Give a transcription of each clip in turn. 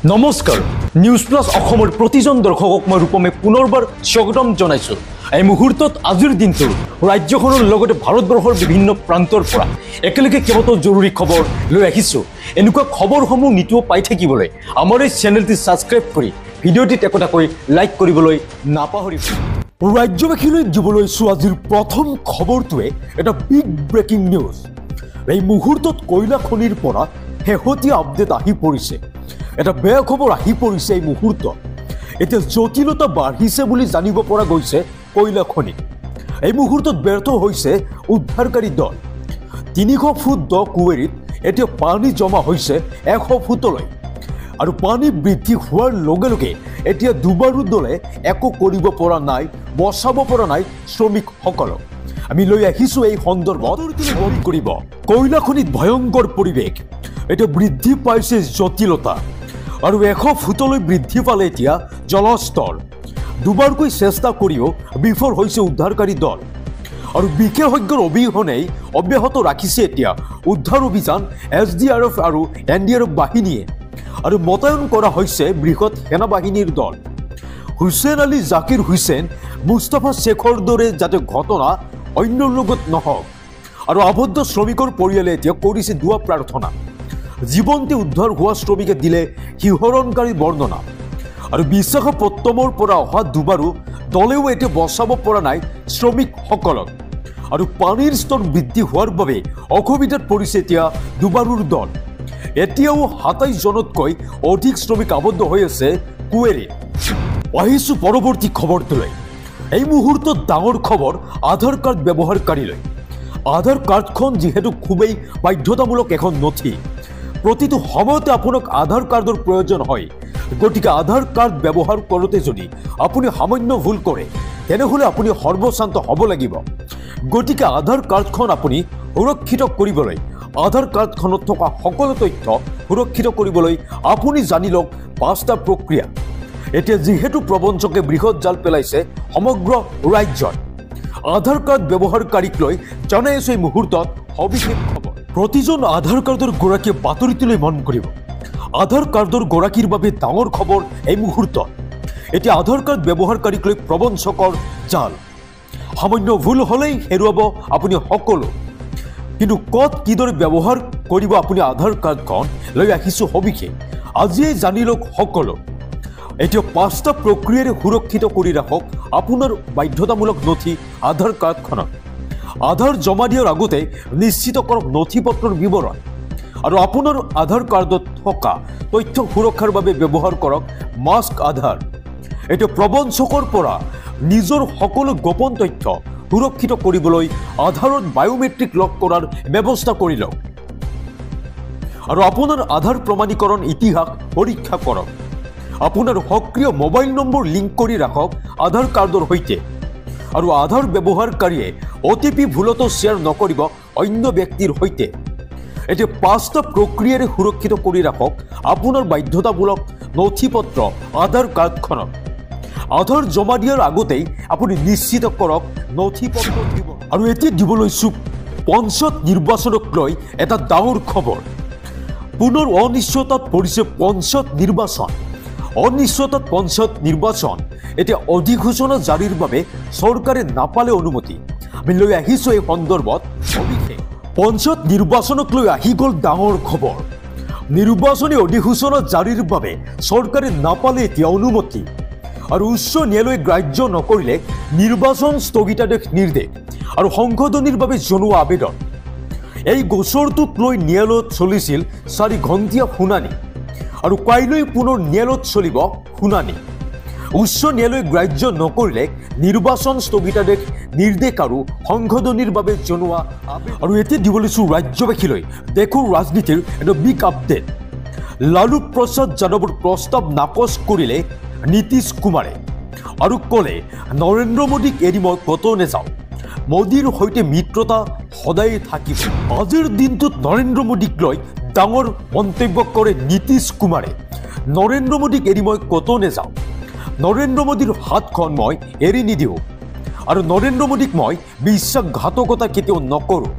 নমস্কাৰ news plus অসমৰ প্ৰতিজন দৰ্শকক মই ৰূপমে পুনৰবাৰ স্বাগতম জনাইছো। এই মুহূৰ্তত আজিৰ দিনটো ৰাজ্যখনৰ লগতে ভাৰতবৰ্ষৰ বিভিন্ন প্ৰান্তৰ পৰা একেলগে কেইবাটাও জৰুৰী খবৰ লৈ আহিছো। এনেকুৱা খবৰসমূহ নিতৌ পাই থাকিবলৈ আমাৰ এই চেনেলটি সাবস্ক্ৰাইব কৰি ভিডিঅ'টিত একোটাকৈ লাইক কৰিবলৈ নাপাহৰিব। ৰাজ্যবাসীলৈ দিবলৈ আজিৰ প্ৰথম খবৰটোৱে এটা বিগ ব্ৰেকিং নিউজ। এই মুহূৰ্তত কয়লা খনিৰ পৰা শেহতীয়া আপডেট আহি পৰিছে। এটা বেয়া খবৰ আহি পৰিছে এই মুহূৰ্তত। এতিয়া জটিলতা বাঢ়িছে বুলি জানিব পৰা গৈছে কয়লা খনি। এই মুহূৰ্তত ব্যৰ্থ হৈছে উদ্ধাৰকাৰী দল। ৩০০ ফুট দ কুৱেৰীত এতিয়া পানী জমা হৈছে ১০০ ফুটলৈ। আৰু পানী বৃদ্ধি হোৱাৰ লগে লগে এতিয়া দুবাৰো দলে একো কৰিব পৰা নাই, বচাব পৰা নাই শ্ৰমিকসকলক। আমি লৈ আহিছোঁ এই সন্দৰ্ভত কৰিব। কয়লা খনিত ভয়ংকৰ পৰিৱেশ, এতিয়া বৃদ্ধি পাইছে জটিলতা আৰু ১০০ ফুটলৈ বৃদ্ধি পালে এতিয়া জলস্তৰ। দুবাৰকৈ চেষ্টা কৰিও বিফল হৈছে উদ্ধাৰকাৰী দল। আৰু বিশেষজ্ঞৰ অবিহনে অব্যাহত ৰাখিছে এতিয়া উদ্ধাৰ অভিযান SDRF আৰু NDRF বাহিনীয়ে। আৰু মোতায়েন কৰা হৈছে বৃহৎ সেনাবাহিনীৰ দল। হুছেইন আলী, জাকিৰ হুছেইন, মুস্তাফা শেখৰ দৰে যাতে ঘটনা অন্যৰ লগত নহওক। আৰু আবদ্ধ শ্ৰমিকৰ পৰিয়ালে এতিয়া কৰিছে দুৱা প্ৰাৰ্থনা। জীৱন্তে উদ্ধাৰ হোৱা শ্ৰমিকে দিলে শিহৰণকাৰী বৰ্ণনা। আৰু বিশাখাপট্টনমৰ পৰা অহা দুবাৰো দলেও এতিয়া বচাব পৰা নাই শ্ৰমিকসকলক। আৰু পানীৰ স্তৰ বৃদ্ধি হোৱাৰ বাবে অসুবিধাত পৰিছে এতিয়া দুবাৰোৰ দল। এতিয়াও ২৭ জনতকৈ অধিক শ্ৰমিক আবদ্ধ হৈ আছে কুৱেৰীত। আহিছোঁ পৰৱৰ্তী খবৰটোলৈ। এই মুহূৰ্তত ডাঙৰ খবৰ আধাৰ কাৰ্ড ব্যৱহাৰকাৰীলৈ। আধাৰ কাৰ্ডখন যিহেতু খুবেই বাধ্যতামূলক এখন নথি, প্ৰতিটো সময়তে আপোনাক আধাৰ কাৰ্ডৰ প্ৰয়োজন হয়। গতিকে আধাৰ কাৰ্ড ব্যৱহাৰ কৰোঁতে যদি আপুনি সামান্য ভুল কৰে তেনেহ'লে আপুনি সৰ্বশান্ত হ'ব লাগিব। গতিকে আধাৰ কাৰ্ডখন আপুনি সুৰক্ষিত কৰিবলৈ, আধাৰ কাৰ্ডখনত থকা সকলো তথ্য সুৰক্ষিত কৰিবলৈ আপুনি জানি লওক ৫টা প্ৰক্ৰিয়া। এতিয়া যিহেতু প্ৰবঞ্চকে বৃহৎ জাল পেলাইছে সমগ্ৰ ৰাজ্যত, আধাৰ কাৰ্ড ব্যৱহাৰকাৰীক লৈ জনাই আছোঁ এই মুহূৰ্তত সবিশেষ খবৰ। প্ৰতিজন আধাৰ কাৰ্ডৰ গৰাকীয়ে বাতৰিটোলৈ মন কৰিব। আধাৰ কাৰ্ডৰ গৰাকীৰ বাবে ডাঙৰ খবৰ এই মুহূৰ্তত। এতিয়া আধাৰ কাৰ্ড ব্যৱহাৰকাৰীক লৈ প্ৰবঞ্চকৰ জাল। সামান্য ভুল হ'লেই হেৰুৱাব আপুনি সকলো। কিন্তু ক'ত কিদৰে ব্যৱহাৰ কৰিব আপুনি আধাৰ কাৰ্ডখন লৈ আহিছোঁ সবিশেষ। আজিয়ে জানি লওক সকলো। এতিয়া ৫টা প্ৰক্ৰিয়াৰে সুৰক্ষিত কৰি ৰাখক আপোনাৰ বাধ্যতামূলক নথি আধাৰ কাৰ্ডখনক। আধাৰ জমা দিয়াৰ আগতে নিশ্চিত কৰক নথি পত্ৰৰ বিৱৰণ। আৰু আপোনাৰ আধাৰ কাৰ্ডত থকা তথ্য সুৰক্ষাৰ বাবে ব্যৱহাৰ কৰক মাস্ক আধাৰ। এতিয়া প্ৰবঞ্চকৰ পৰা নিজৰ সকলো গোপন তথ্য সুৰক্ষিত কৰিবলৈ আধাৰত বায়োমেট্ৰিক লক কৰাৰ ব্যৱস্থা কৰি লওক। আৰু আপোনাৰ আধাৰ প্ৰমাণীকৰণ ইতিহাস পৰীক্ষা কৰক। আপোনাৰ সক্ৰিয় মোবাইল নম্বৰ লিংক কৰি ৰাখক আধাৰ কাৰ্ডৰ সৈতে। আৰু আধাৰ ব্যৱহাৰকাৰীয়ে OTP ভুলতো শ্বেয়াৰ নকৰিব অন্য ব্যক্তিৰ সৈতে। এতিয়া ৫টা প্ৰক্ৰিয়াৰে সুৰক্ষিত কৰি ৰাখক আপোনাৰ বাধ্যতামূলক নথি পত্ৰ আধাৰ কাৰ্ডখনক। আধাৰ জমা দিয়াৰ আগতেই আপুনি নিশ্চিত কৰক নথি পত্ৰ দিব। আৰু এতিয়া দিব লৈছোঁ পঞ্চায়ত নিৰ্বাচনক লৈ এটা ডাঙৰ খবৰ। পুনৰ অনিশ্চয়তাত পৰিছে পঞ্চায়ত নিৰ্বাচন। অনিশ্চয়তাত পঞ্চায়ত নিৰ্বাচন। এতিয়া অধিসূচনা জাৰিৰ বাবে চৰকাৰে নাপালে অনুমতি। আমি লৈ আহিছোঁ এই সন্দৰ্ভত সবিশেষ। পঞ্চায়ত নিৰ্বাচনক লৈ আহি গ'ল ডাঙৰ খবৰ। নিৰ্বাচনী অধিসূচনা জাৰিৰ বাবে চৰকাৰে নাপালে এতিয়া অনুমতি। আৰু উচ্চ ন্যায়ালয়ে গ্ৰাহ্য নকৰিলে নিৰ্বাচন স্থগিতাদেশ নিৰ্দেশ আৰু সংশোধনীৰ বাবে জনোৱা আবেদন। এই গোচৰটোক লৈ ন্যায়ালয়ত চলিছিল ৪ ঘণ্টীয়া শুনানি। আৰু কাইলৈ পুনৰ ন্যায়ালয়ত চলিব শুনানি। উচ্চ ন্যায়ালয়ে গ্ৰাহ্য নকৰিলে নিৰ্বাচন স্থগিতাদেশ নিৰ্দেশ আৰু সংশোধনীৰ বাবে জনোৱা আবেদন। আৰু এতিয়া দিব লৈছোঁ ৰাজ্যবাসীলৈ দেশৰ ৰাজনীতিৰ এটা বিগ আপডেট। লালু প্ৰসাদ যাদৱৰ প্ৰস্তাৱ নাকচ কৰিলে নীতিশ কুমাৰে আৰু ক'লে নৰেন্দ্ৰ মোদীক এৰি মই ক'তো নাযাওঁ। মোদীৰ সৈতে মিত্ৰতা সদায় থাকিব। আজিৰ দিনটোত নৰেন্দ্ৰ মোদীক লৈ ডাঙৰ মন্তব্য কৰে নীতিশ কুমাৰে। নৰেন্দ্ৰ মোদীক এৰি মই ক'তো নাযাওঁ। নৰেন্দ্ৰ মোদীৰ হাতখন মই এৰি নিদিওঁ। আৰু নৰেন্দ্ৰ মোদীক মই বিশ্বাসঘাতকতা কেতিয়াও নকৰোঁ।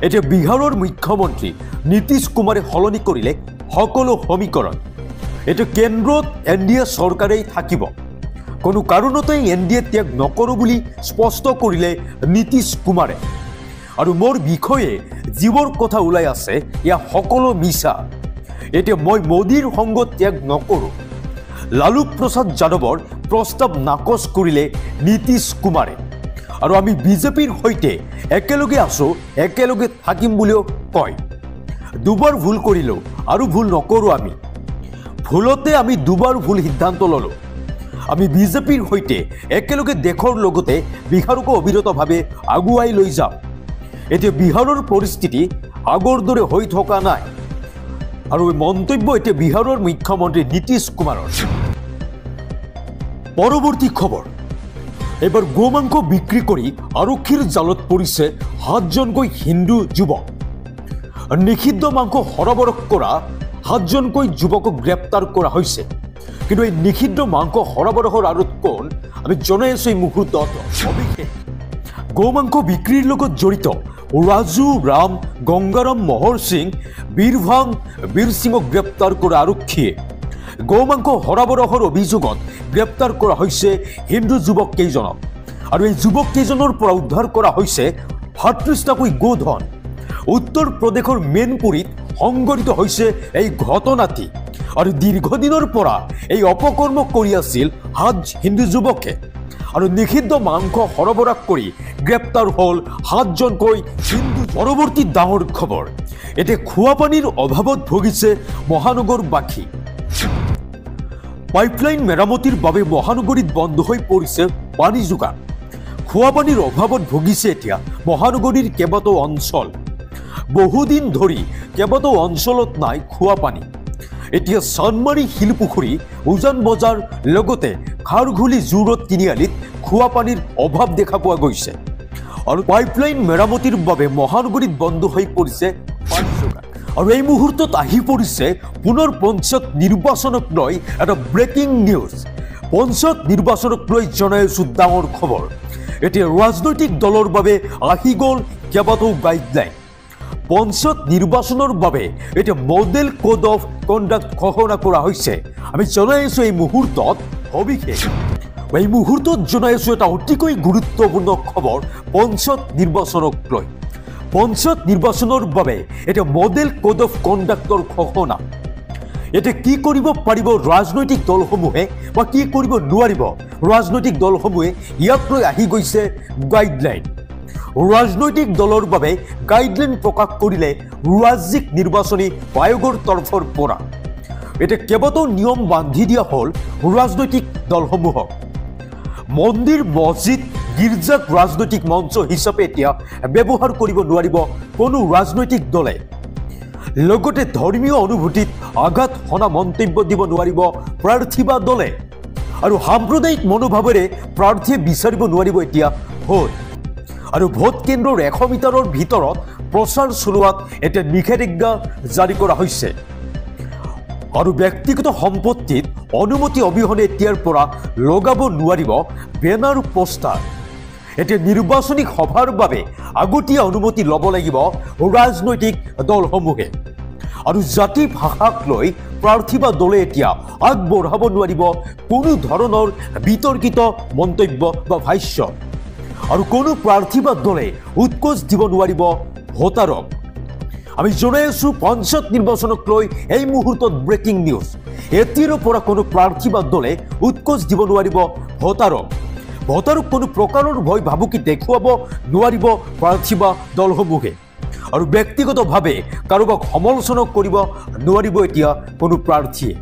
এতিয়া বিহাৰৰ মুখ্যমন্ত্ৰী নীতিশ কুমাৰে সলনি কৰিলে সকলো সমীকৰণ। এইটো কেন্দ্ৰত NDA চৰকাৰেই থাকিব, কোনো কাৰণতেই NDA ত্যাগ নকৰোঁ বুলি স্পষ্ট কৰিলে নীতিশ কুমাৰে। আৰু মোৰ বিষয়ে যিবোৰ কথা ওলাই আছে এয়া সকলো মিছা। এতিয়া মই মোদীৰ সংগ ত্যাগ নকৰোঁ, লালু প্ৰসাদ যাদৱৰ প্ৰস্তাৱ নাকচ কৰিলে নীতিশ কুমাৰে। আৰু আমি বিজেপিৰ সৈতে একেলগে আছোঁ, একেলগে থাকিম বুলিও কয়। দুবাৰ ভুল কৰিলোঁ আৰু ভুল নকৰোঁ আমি। ভুলতে আমি দুবাৰ ভুল সিদ্ধান্ত ল'লোঁ। আমি বিজেপিৰ সৈতে একেলগে দেশৰ লগতে বিহাৰকো অবিৰতভাৱে আগুৱাই লৈ যাম। এতিয়া বিহাৰৰ পৰিস্থিতি আগৰ দৰে হৈ থকা নাই। আৰু এই মন্তব্য এতিয়া বিহাৰৰ মুখ্যমন্ত্ৰী নীতিশ কুমাৰৰ। পৰৱৰ্তী খবৰ, এবাৰ গোমাংস বিক্ৰী কৰি আৰক্ষীৰ জালত পৰিছে 7জনকৈ হিন্দু যুৱক। নিষিদ্ধ মাংস সৰবৰাহ কৰা 7জনকৈ যুৱকক গ্ৰেপ্তাৰ কৰা হৈছে। কিন্তু এই নিষিদ্ধ মাংস সৰবৰাহৰ আঁৰত কোন আমি জনাই আছোঁ এই মুহূৰ্তত। সবিশেষ গোমাংস বিক্ৰীৰ লগত জড়িত ৰাজু ৰাম, গংগাৰাম, মহৰ সিং, বীৰভাং, বীৰ সিঙক গ্ৰেপ্তাৰ কৰা আৰক্ষীয়ে। গোমাংস সৰবৰাহৰ অভিযোগত গ্ৰেপ্তাৰ কৰা হৈছে হিন্দু যুৱক কেইজনক। আৰু এই যুৱক কেইজনৰ পৰা উদ্ধাৰ কৰা হৈছে ৩৭টাকৈ গোধন। উত্তৰ প্ৰদেশৰ মেনপুৰীত সংঘটিত হৈছে এই ঘটনাটি। আৰু দীৰ্ঘদিনৰ পৰা এই অপকৰ্ম কৰি আছিল 7 হিন্দু যুৱকে। আৰু নিষিদ্ধ মাংস সৰবৰাহ কৰি গ্ৰেপ্তাৰ হ'ল 7জনকৈ হিন্দু। পৰৱৰ্তী ডাঙৰ খবৰ, এতিয়া খোৱাপানীৰ অভাৱত ভুগিছে মহানগৰবাসী। পাইপলাইন মেৰামতিৰ বাবে মহানগৰীত বন্ধ হৈ পৰিছে পানী যোগান। খোৱাপানীৰ অভাৱত ভুগিছে এতিয়া মহানগৰীৰ কেইবাটাও অঞ্চল। বহুদিন ধৰি কেইবাটাও অঞ্চলত নাই খোৱাপানী। এতিয়া চানমাৰী, শিলপুখুৰী, উজান বজাৰ লগতে খাৰঘুলি, জুৰোড, তিনিআলিত খোৱাপানীৰ অভাৱ দেখা পোৱা গৈছে। আৰু পাইপলাইন মেৰামতিৰ বাবে মহানগৰীত বন্ধ হৈ পৰিছে পানী যোগান। আৰু এই মুহূৰ্তত আহি পৰিছে পুনৰ পঞ্চায়ত নিৰ্বাচনক লৈ এটা ব্ৰেকিং নিউজ। পঞ্চায়ত নিৰ্বাচনক লৈ জনাই আছোঁ ডাঙৰ খবৰ। এতিয়া ৰাজনৈতিক দলৰ বাবে আহি গ'ল কেইবাটাও গাইডলাইন। পঞ্চায়ত নিৰ্বাচনৰ বাবে এতিয়া মডেল কোড অফ কণ্ডাক্ট ঘোষণা কৰা হৈছে। আমি জনাই আছোঁ এই মুহূৰ্তত সবিশেষ। এই মুহূৰ্তত জনাই আছোঁ এটা অতিকৈ গুৰুত্বপূৰ্ণ খবৰ পঞ্চায়ত নিৰ্বাচনক লৈ। পঞ্চায়ত নিৰ্বাচনৰ বাবে এতিয়া মডেল কোড অফ কণ্ডাক্টৰ ঘোষণা। এতিয়া কি কৰিব পাৰিব ৰাজনৈতিক দলসমূহে বা কি কৰিব নোৱাৰিব ৰাজনৈতিক দলসমূহে, ইয়াক লৈ আহি গৈছে গাইডলাইন। ৰাজনৈতিক দলৰ বাবে গাইডলাইন প্ৰকাশ কৰিলে ৰাজ্যিক নিৰ্বাচনী আয়োগৰ তৰফৰ পৰা। এতিয়া কেইবাটাও নিয়ম বান্ধি দিয়া হ'ল ৰাজনৈতিক দলসমূহক। মন্দিৰ, মছজিদ, গীৰ্জাক ৰাজনৈতিক মঞ্চ হিচাপে এতিয়া ব্যৱহাৰ কৰিব নোৱাৰিব কোনো ৰাজনৈতিক দলে। লগতে ধৰ্মীয় অনুভূতিত আঘাত সনা মন্তব্য দিব নোৱাৰিব প্ৰাৰ্থী বা দলে। আৰু সাম্প্ৰদায়িক মনোভাৱেৰে প্ৰাৰ্থীয়ে বিচাৰিব নোৱাৰিব এতিয়া ভোট। আৰু ভোট কেন্দ্ৰৰ 100 মিটাৰৰ ভিতৰত প্ৰচাৰ চলোৱাত এতিয়া নিষেধাজ্ঞা জাৰি কৰা হৈছে। আৰু ব্যক্তিগত সম্পত্তিত অনুমতি অবিহনে এতিয়াৰ পৰা লগাব নোৱাৰিব বেনাৰ, পোষ্টাৰ। এতিয়া নিৰ্বাচনী সভাৰ বাবে আগতীয়া অনুমতি ল'ব লাগিব ৰাজনৈতিক দলসমূহে। আৰু জাতি ভাষাক লৈ প্ৰাৰ্থী বা দলে এতিয়া আগবঢ়াব নোৱাৰিব কোনো ধৰণৰ বিতৰ্কিত মন্তব্য বা ভাষ্য। আৰু কোনো প্ৰাৰ্থী বা দলে উৎকোচ দিব নোৱাৰিব ভোটাৰক। আমি জনাই আছোঁ পঞ্চায়ত নিৰ্বাচনক লৈ এই মুহূৰ্তত ব্ৰেকিং নিউজ। এতিয়াৰ পৰা কোনো প্ৰাৰ্থী বা দলে উৎকোচ দিব নোৱাৰিব ভোটাৰক। ভোটাৰক কোনো প্ৰকাৰৰ ভয় ভাবুকি দেখুৱাব নোৱাৰিব প্ৰাৰ্থী বা দলসমূহে। আৰু ব্যক্তিগতভাৱে কাৰোবাক সমালোচনা কৰিব নোৱাৰিব এতিয়া কোনো প্ৰাৰ্থীয়ে।